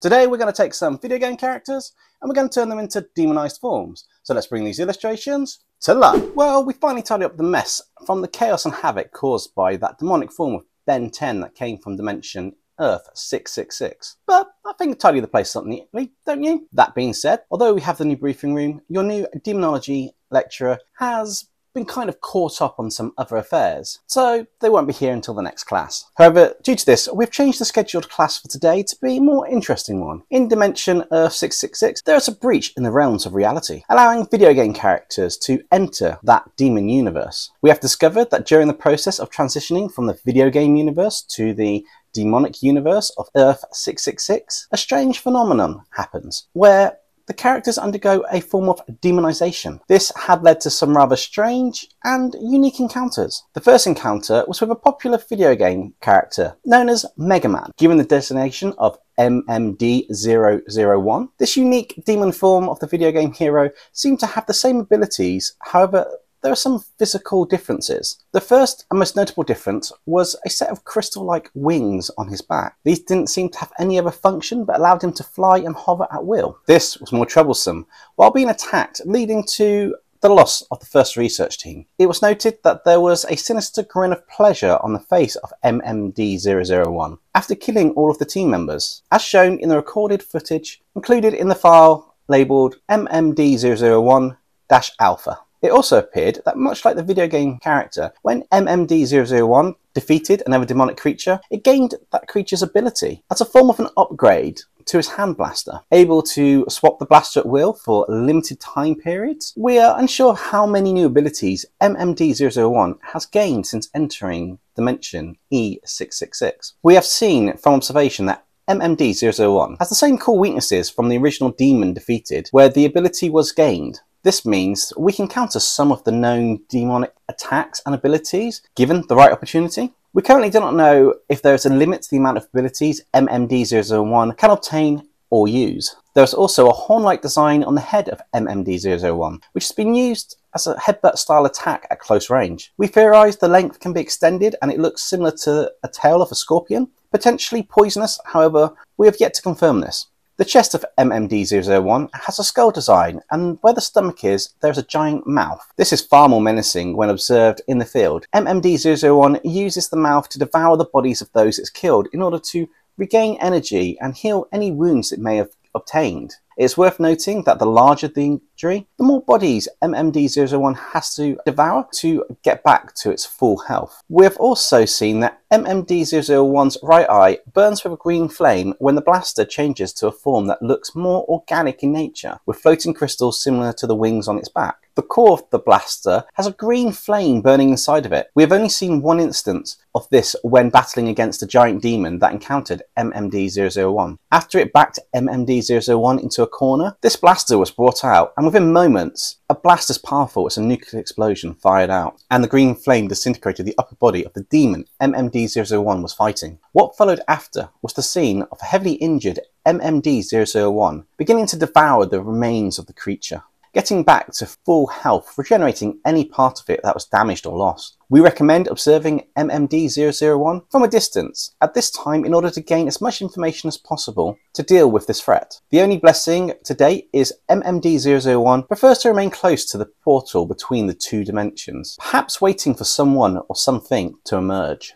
Today we're going to take some video game characters and we're going to turn them into demonized forms. So let's bring these illustrations to life. Well, we finally tidied up the mess from the chaos and havoc caused by that demonic form of Ben 10 that came from dimension Earth 666. But I think we tidied the place up neatly, don't you? That being said, although we have the new briefing room, your new demonology lecturer has been kind of caught up on some other affairs, so they won't be here until the next class. However, due to this, we've changed the scheduled class for today to be a more interesting one. In Dimension Earth 666, there is a breach in the realms of reality, allowing video game characters to enter that demon universe. We have discovered that during the process of transitioning from the video game universe to the demonic universe of Earth 666, a strange phenomenon happens, where the characters undergo a form of demonization. This had led to some rather strange and unique encounters. The first encounter was with a popular video game character known as Megaman, given the designation of MMD001. This unique demon form of the video game hero seemed to have the same abilities, however, there are some physical differences. The first and most notable difference was a set of crystal-like wings on his back. These didn't seem to have any other function but allowed him to fly and hover at will. This was more troublesome, while being attacked, leading to the loss of the first research team. It was noted that there was a sinister grin of pleasure on the face of MMD001 after killing all of the team members, as shown in the recorded footage included in the file labelled MMD001-alpha. It also appeared that, much like the video game character, when MMD001 defeated another demonic creature, it gained that creature's ability as a form of an upgrade to his hand blaster, able to swap the blaster at will for limited time periods. We are unsure how many new abilities MMD001 has gained since entering Dimension E666. We have seen from observation that MMD001 has the same core weaknesses from the original demon defeated, where the ability was gained. This means we can counter some of the known demonic attacks and abilities given the right opportunity. We currently do not know if there is a limit to the amount of abilities MMD001 can obtain or use. There is also a horn-like design on the head of MMD001, which has been used as a headbutt-style attack at close range. We theorise the length can be extended and it looks similar to a tail of a scorpion, potentially poisonous, however, we have yet to confirm this. The chest of MMD001 has a skull design, and where the stomach is, there is a giant mouth. This is far more menacing when observed in the field. MMD001 uses the mouth to devour the bodies of those it's killed in order to regain energy and heal any wounds it may have obtained. It is worth noting that the larger the injury, the more bodies MMD001 has to devour to get back to its full health. We have also seen that MMD001's right eye burns with a green flame when the blaster changes to a form that looks more organic in nature, with floating crystals similar to the wings on its back. The core of the blaster has a green flame burning inside of it. We have only seen one instance of this when battling against a giant demon that encountered MMD001. After it backed MMD001 into a corner, this blaster was brought out, and within moments, a blast as powerful as a nuclear explosion fired out, and the green flame disintegrated the upper body of the demon MMD001 was fighting. What followed after was the scene of a heavily injured MMD001 beginning to devour the remains of the creature, getting back to full health, regenerating any part of it that was damaged or lost. We recommend observing MMD001 from a distance at this time in order to gain as much information as possible to deal with this threat. The only blessing to date is MMD001 prefers to remain close to the portal between the two dimensions, perhaps waiting for someone or something to emerge.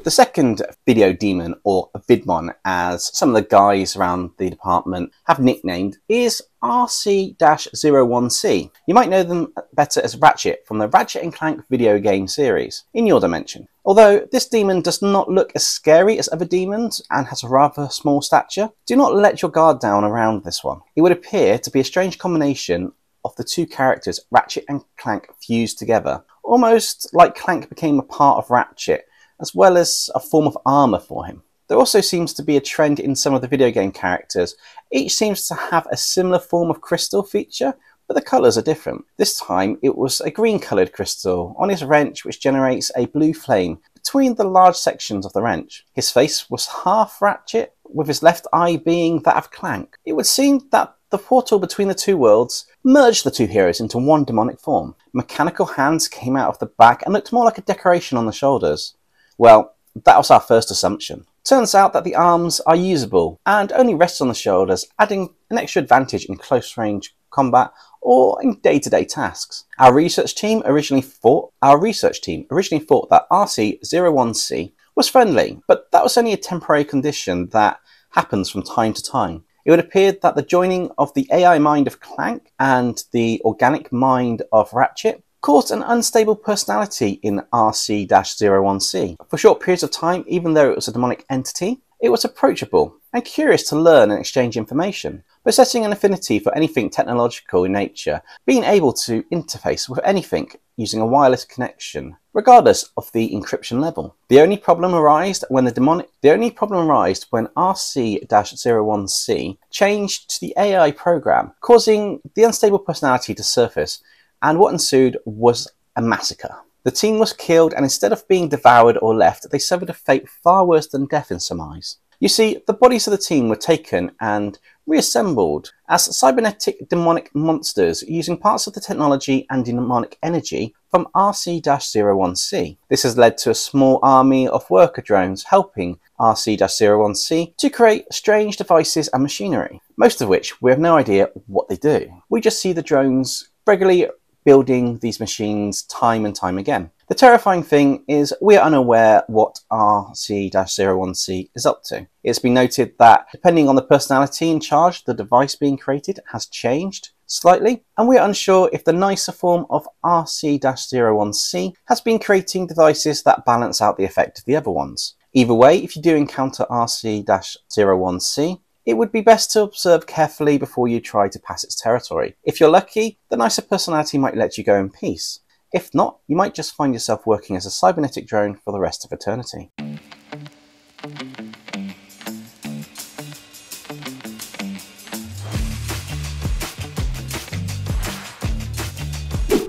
The second video demon, or Vidmon, as some of the guys around the department have nicknamed, is RC-01C. You might know them better as Ratchet from the Ratchet Clank video game series in your dimension. Although this demon does not look as scary as other demons and has a rather small stature, do not let your guard down around this one. It would appear to be a strange combination of the two characters Ratchet and Clank fused together, almost like Clank became a part of Ratchet, as well as a form of armour for him. There also seems to be a trend in some of the video game characters. Each seems to have a similar form of crystal feature, but the colours are different. This time it was a green coloured crystal on his wrench which generates a blue flame between the large sections of the wrench. His face was half Ratchet, with his left eye being that of Clank. It would seem that the portal between the two worlds merged the two heroes into one demonic form. Mechanical hands came out of the back and looked more like a decoration on the shoulders. Well, that was our first assumption. Turns out that the arms are usable and only rest on the shoulders, adding an extra advantage in close range combat or in day-to-day tasks. Our research team originally thought that RC01C was friendly, but that was only a temporary condition that happens from time to time. It would appear that the joining of the AI mind of Clank and the organic mind of Ratchet caused an unstable personality in RC-01C. For short periods of time, even though it was a demonic entity, it was approachable and curious to learn and exchange information, possessing an affinity for anything technological in nature, being able to interface with anything using a wireless connection, regardless of the encryption level. The only problem arose when RC-01C changed to the AI program, causing the unstable personality to surface, and what ensued was a massacre. The team was killed, and instead of being devoured or left, they suffered a fate far worse than death in some eyes. You see, the bodies of the team were taken and reassembled as cybernetic demonic monsters using parts of the technology and demonic energy from RC-01C. This has led to a small army of worker drones helping RC-01C to create strange devices and machinery, most of which we have no idea what they do. We just see the drones regularly building these machines time and time again. The terrifying thing is we are unaware what RC-01C is up to. It's been noted that depending on the personality in charge, the device being created has changed slightly, and we are unsure if the nicer form of RC-01C has been creating devices that balance out the effect of the other ones. Either way, if you do encounter RC-01C, it would be best to observe carefully before you try to pass its territory. If you're lucky, the nicer personality might let you go in peace. If not, you might just find yourself working as a cybernetic drone for the rest of eternity.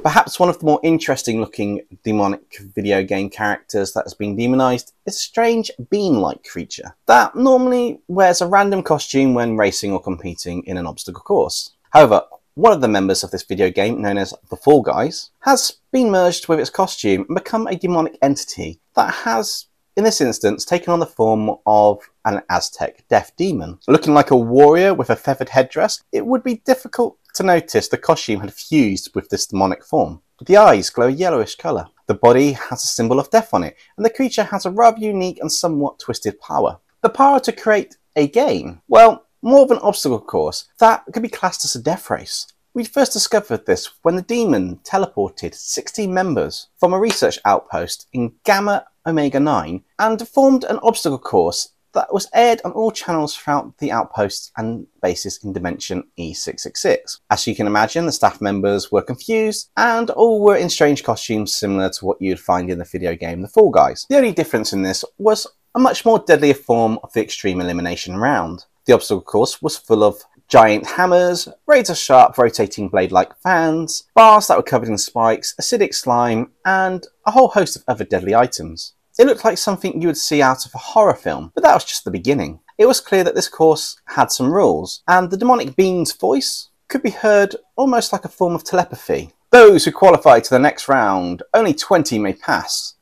Perhaps one of the more interesting looking demonic video game characters that has been demonized is a strange bean-like creature that normally wears a random costume when racing or competing in an obstacle course. However, one of the members of this video game, known as the Fall Guys, has been merged with its costume and become a demonic entity that has, in this instance, taken on the form of an Aztec death demon. Looking like a warrior with a feathered headdress, it would be difficult to notice the costume had fused with this demonic form. The eyes glow a yellowish colour. The body has a symbol of death on it, and the creature has a rather unique and somewhat twisted power. The power to create a game. Well, more of an obstacle course that could be classed as a death race. We first discovered this when the demon teleported 16 members from a research outpost in Gamma Omega 9 and formed an obstacle course that was aired on all channels throughout the outposts and bases in Dimension E666. As you can imagine, the staff members were confused and all were in strange costumes similar to what you'd find in the video game The Fall Guys. The only difference in this was a much more deadlier form of the extreme elimination round. The obstacle course was full of giant hammers, razor-sharp rotating blade-like fans, bars that were covered in spikes, acidic slime, and a whole host of other deadly items. It looked like something you would see out of a horror film, but that was just the beginning. It was clear that this course had some rules, and the demonic being's voice could be heard almost like a form of telepathy. Those who qualify to the next round, only 20 may pass.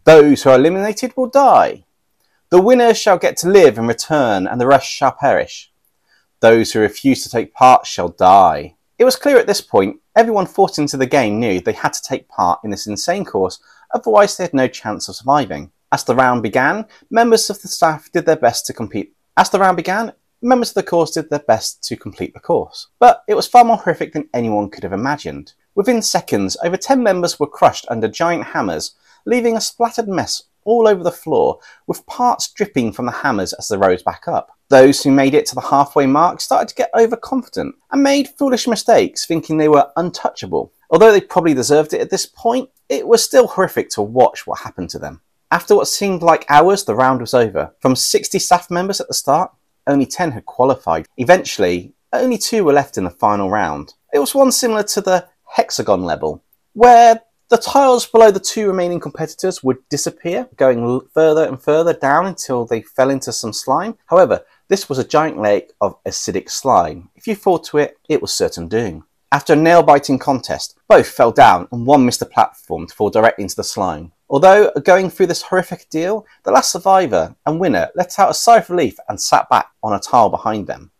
Those who are eliminated will die. The winner shall get to live and return, and the rest shall perish. Those who refuse to take part shall die. It was clear at this point, everyone forced into the game knew they had to take part in this insane course, otherwise they had no chance of surviving. As the round began, members of the staff did their best to complete. Members of the course did their best to complete the course. But it was far more horrific than anyone could have imagined. Within seconds, over 10 members were crushed under giant hammers, leaving a splattered mess all over the floor, with parts dripping from the hammers as they rose back up. Those who made it to the halfway mark started to get overconfident and made foolish mistakes, thinking they were untouchable. Although they probably deserved it at this point, it was still horrific to watch what happened to them. After what seemed like hours, the round was over. From 60 staff members at the start, only 10 had qualified. Eventually, only 2 were left in the final round. It was one similar to the hexagon level, where the tiles below the 2 remaining competitors would disappear, going further and further down until they fell into some slime. However, this was a giant lake of acidic slime. If you fall to it, it was certain doom. After a nail-biting contest, both fell down and one missed the platform to fall directly into the slime. Although going through this horrific deal, the last survivor and winner let out a sigh of relief and sat back on a tile behind them.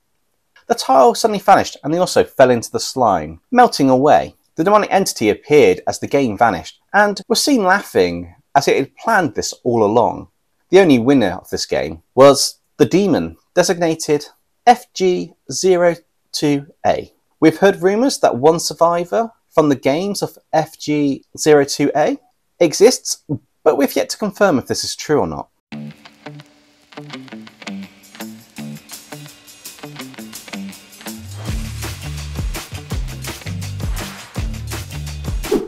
The tile suddenly vanished and they also fell into the slime, melting away. The demonic entity appeared as the game vanished and was seen laughing as it had planned this all along. The only winner of this game was the demon, designated FG02A. We've heard rumours that one survivor from the games of FG02A exists, but we've yet to confirm if this is true or not.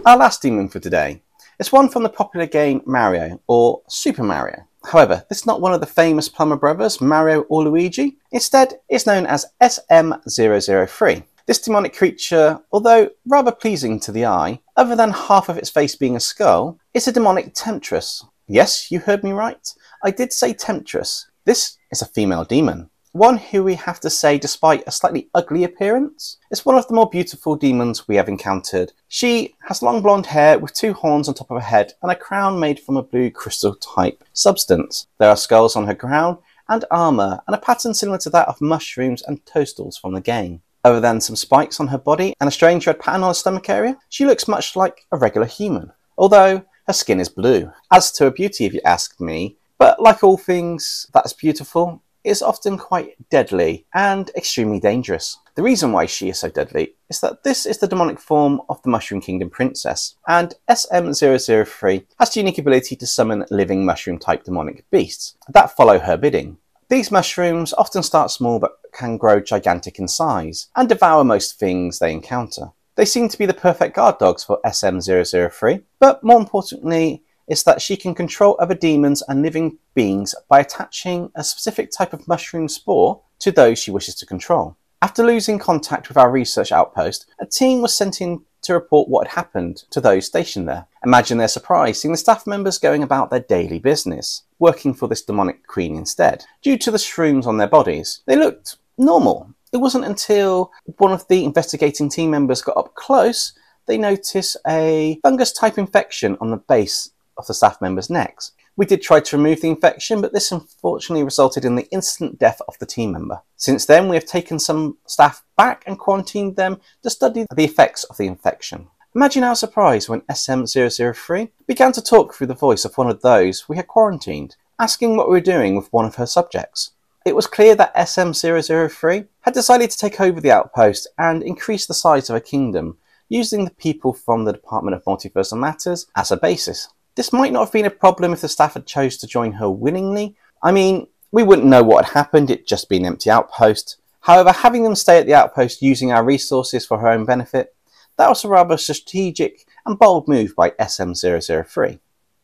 Our last demon for today is one from the popular game Mario, or Super Mario. However, this is not one of the famous plumber brothers, Mario or Luigi. Instead, it's known as SM003. This demonic creature, although rather pleasing to the eye, other than half of its face being a skull, is a demonic temptress. Yes, you heard me right. I did say temptress. This is a female demon. One who we have to say, despite a slightly ugly appearance, is one of the more beautiful demons we have encountered. She has long blonde hair with two horns on top of her head and a crown made from a blue crystal type substance. There are skulls on her crown and armour and a pattern similar to that of mushrooms and toadstools from the game. Other than some spikes on her body and a strange red pattern on her stomach area, she looks much like a regular human, although her skin is blue. As to her beauty, if you ask me, but like all things that's beautiful, is often quite deadly and extremely dangerous. The reason why she is so deadly is that this is the demonic form of the Mushroom Kingdom Princess, and SM003 has the unique ability to summon living mushroom-type demonic beasts that follow her bidding. These mushrooms often start small but can grow gigantic in size and devour most things they encounter. They seem to be the perfect guard dogs for SM003, but more importantly, is that she can control other demons and living beings by attaching a specific type of mushroom spore to those she wishes to control. After losing contact with our research outpost, a team was sent in to report what had happened to those stationed there. Imagine their surprise seeing the staff members going about their daily business, working for this demonic queen instead, due to the shrooms on their bodies. They looked normal. It wasn't until one of the investigating team members got up close, they noticed a fungus-type infection on the base of the staff members' necks. We did try to remove the infection, but this unfortunately resulted in the instant death of the team member. Since then, we have taken some staff back and quarantined them to study the effects of the infection. Imagine our surprise when SM003 began to talk through the voice of one of those we had quarantined, asking what we were doing with one of her subjects. It was clear that SM003 had decided to take over the outpost and increase the size of her kingdom, using the people from the Department of Multiversal Matters as a basis. This might not have been a problem if the staff had chose to join her willingly. I mean, we wouldn't know what had happened, it'd just been an empty outpost. However, having them stay at the outpost using our resources for her own benefit, that was a rather strategic and bold move by SM003.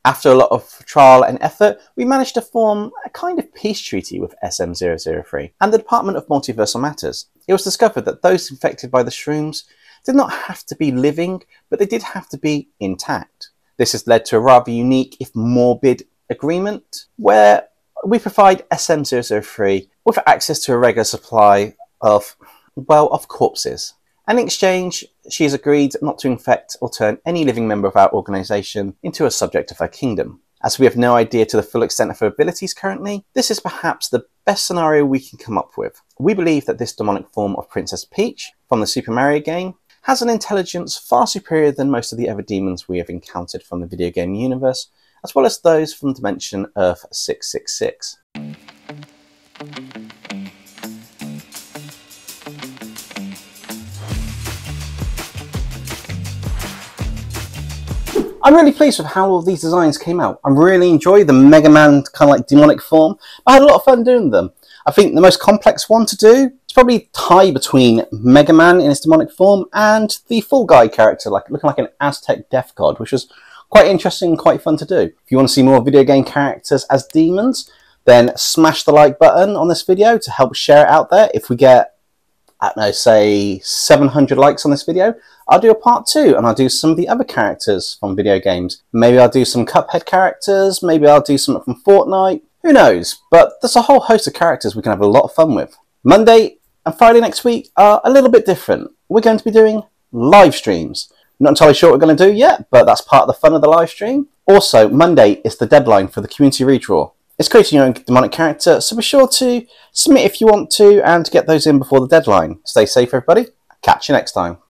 After a lot of trial and effort, we managed to form a kind of peace treaty with SM003 and the Department of Multiversal Matters. It was discovered that those infected by the shrooms did not have to be living, but they did have to be intact. This has led to a rather unique, if morbid, agreement where we provide SM003 with access to a regular supply of corpses. And in exchange, she has agreed not to infect or turn any living member of our organisation into a subject of her kingdom. As we have no idea to the full extent of her abilities currently, this is perhaps the best scenario we can come up with. We believe that this demonic form of Princess Peach from the Super Mario game has an intelligence far superior than most of the other demons we have encountered from the video game universe, as well as those from Dimension Earth 666. I'm really pleased with how all these designs came out. I really enjoy the Megaman kind of like demonic form. I had a lot of fun doing them. I think the most complex one to do is probably tie between Megaman in his demonic form and the Fall Guy character, like looking like an Aztec death god, which was quite interesting and quite fun to do. If you want to see more video game characters as demons, then smash the like button on this video to help share it out there. If we get, I don't know, say 700 likes on this video, I'll do a part 2 and I'll do some of the other characters from video games. Maybe I'll do some Cuphead characters, maybe I'll do something from Fortnite, who knows? But there's a whole host of characters we can have a lot of fun with. Monday and Friday next week are a little bit different. We're going to be doing live streams. Not entirely sure what we're going to do yet, but that's part of the fun of the live stream. Also, Monday is the deadline for the community redraw. It's creating your own demonic character, so be sure to submit if you want to and get those in before the deadline. Stay safe, everybody. Catch you next time.